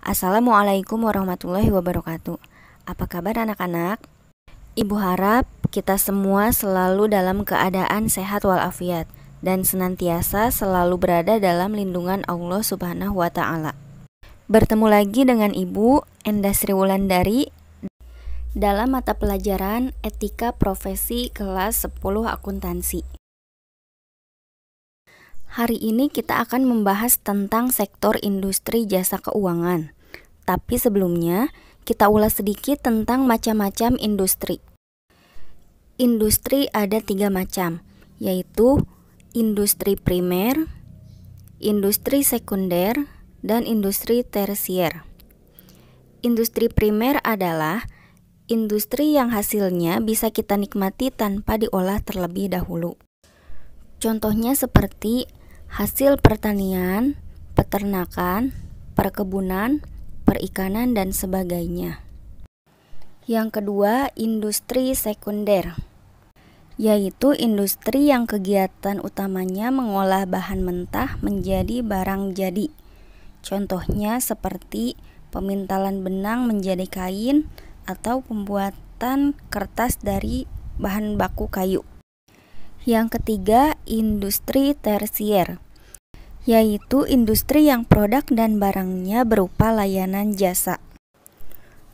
Assalamualaikum warahmatullahi wabarakatuh. Apa kabar anak-anak? Ibu harap kita semua selalu dalam keadaan sehat walafiat dan senantiasa selalu berada dalam lindungan Allah Subhanahu wa Ta'ala. Bertemu lagi dengan Ibu Endah Sri Wulandari dalam mata pelajaran Etika Profesi kelas 10 Akuntansi. Hari ini kita akan membahas tentang sektor industri jasa keuangan. Tapi sebelumnya, kita ulas sedikit tentang macam-macam industri. Industri ada 3 macam, yaitu industri primer, industri sekunder, dan industri tersier. Industri primer adalah industri yang hasilnya bisa kita nikmati tanpa diolah terlebih dahulu. Contohnya seperti hasil pertanian, peternakan, perkebunan, perikanan, dan sebagainya. Yang kedua, industri sekunder, yaitu industri yang kegiatan utamanya mengolah bahan mentah menjadi barang jadi. Contohnya seperti pemintalan benang menjadi kain atau pembuatan kertas dari bahan baku kayu. Yang ketiga, industri tersier, yaitu industri yang produk dan barangnya berupa layanan jasa.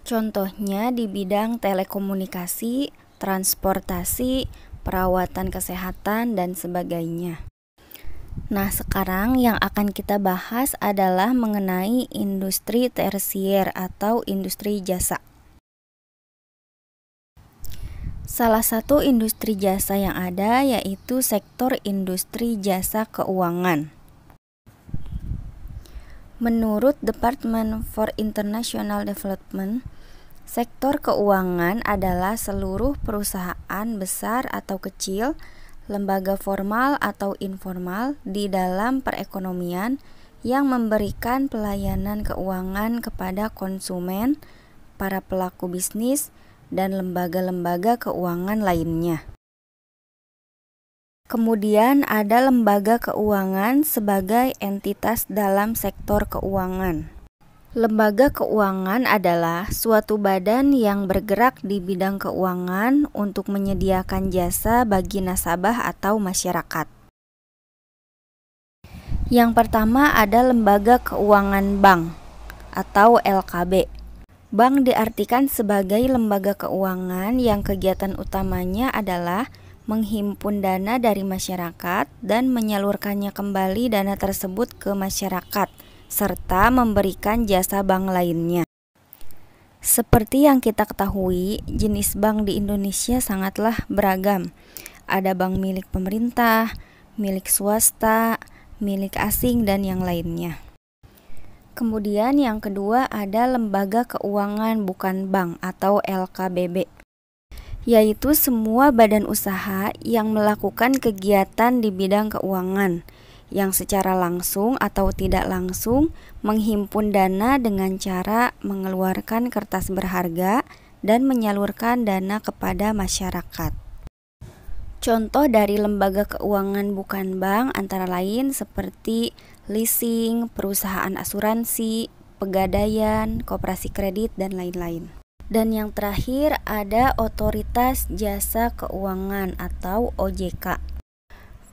Contohnya di bidang telekomunikasi, transportasi, perawatan kesehatan, dan sebagainya. Nah, sekarang yang akan kita bahas adalah mengenai industri tersier atau industri jasa. Salah satu industri jasa yang ada yaitu sektor industri jasa keuangan. Menurut Department for International Development, sektor keuangan adalah seluruh perusahaan besar atau kecil, lembaga formal atau informal di dalam perekonomian yang memberikan pelayanan keuangan kepada konsumen, para pelaku bisnis, dan lembaga-lembaga keuangan lainnya. Kemudian ada lembaga keuangan sebagai entitas dalam sektor keuangan. Lembaga keuangan adalah suatu badan yang bergerak di bidang keuangan untuk menyediakan jasa bagi nasabah atau masyarakat. Yang pertama ada lembaga keuangan bank atau LKB. Bank diartikan sebagai lembaga keuangan yang kegiatan utamanya adalah menghimpun dana dari masyarakat dan menyalurkannya kembali dana tersebut ke masyarakat, serta memberikan jasa bank lainnya. Seperti yang kita ketahui, jenis bank di Indonesia sangatlah beragam. Ada bank milik pemerintah, milik swasta, milik asing, dan yang lainnya. Kemudian yang kedua ada lembaga keuangan bukan bank atau LKBB, yaitu semua badan usaha yang melakukan kegiatan di bidang keuangan, yang secara langsung atau tidak langsung menghimpun dana dengan cara mengeluarkan kertas berharga dan menyalurkan dana kepada masyarakat. Contoh dari lembaga keuangan bukan bank antara lain seperti leasing, perusahaan asuransi, pegadaian, koperasi kredit, dan lain-lain. Dan yang terakhir ada Otoritas Jasa Keuangan atau OJK.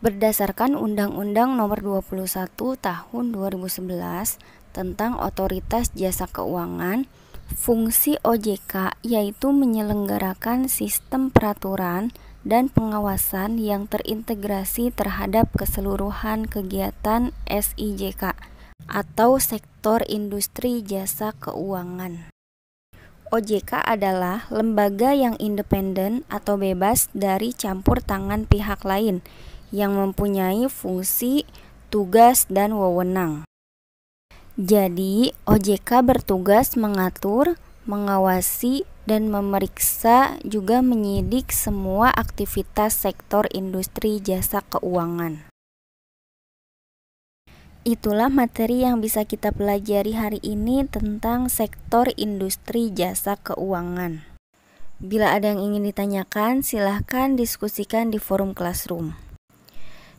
Berdasarkan Undang-Undang Nomor 21 Tahun 2011 tentang Otoritas Jasa Keuangan, fungsi OJK yaitu menyelenggarakan sistem peraturan dan pengawasan yang terintegrasi terhadap keseluruhan kegiatan SIJK atau sektor industri jasa keuangan. OJK adalah lembaga yang independen atau bebas dari campur tangan pihak lain yang mempunyai fungsi, tugas, dan wewenang. Jadi, OJK bertugas mengatur, mengawasi, dan memeriksa juga menyidik semua aktivitas sektor industri jasa keuangan. Itulah materi yang bisa kita pelajari hari ini tentang sektor industri jasa keuangan. Bila ada yang ingin ditanyakan, silahkan diskusikan di forum Classroom.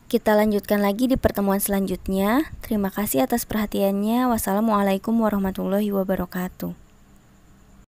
Kita lanjutkan lagi di pertemuan selanjutnya. Terima kasih atas perhatiannya. Wassalamualaikum warahmatullahi wabarakatuh.